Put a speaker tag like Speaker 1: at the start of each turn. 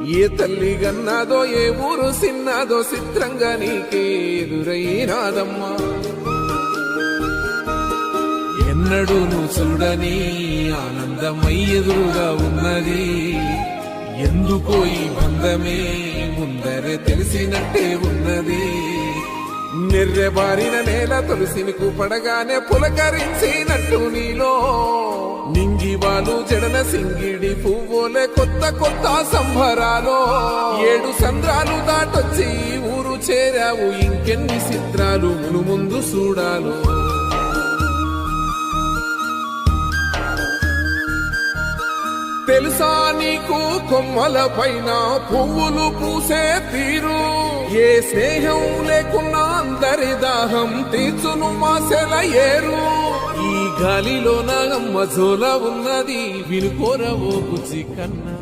Speaker 1: ఏ తల్లి గన్నాదో ఏ ఊరు సిన్నాదో చిత్రంగా నీకే ఎదురైనాదమ్మా. ఎన్నడూ నువ్వు చూడని ఆనందమై ఎదురుగా ఉన్నది. ఎందుకో ఈ బంధమే ముందరే తెలిసినట్టే ఉన్నది. నిర్రెబారిన నేల తులసినికు పడగానే పులకరించినట్టు నీలో నింగివాలు జడన సింగిడి పువ్వులే కొత్త కొత్త సంబరాలో. 7 సంద్రాలు దాటొచ్చి ఊరు చేరావు, ఇంకెన్ని చిత్రాలు మును ముందు చూడాలో. తెలుసా నీకు కొమ్మల పైన పువ్వులు పూసే తీరు. ఏ స్నేహం లేకున్నా అందరి దాహం తీర్చును మాసెల ఏరు. ఈ గాలిలో నా అమ్మ జోల ఉన్నది, వినుకోరవో బుజ్జి కన్నా.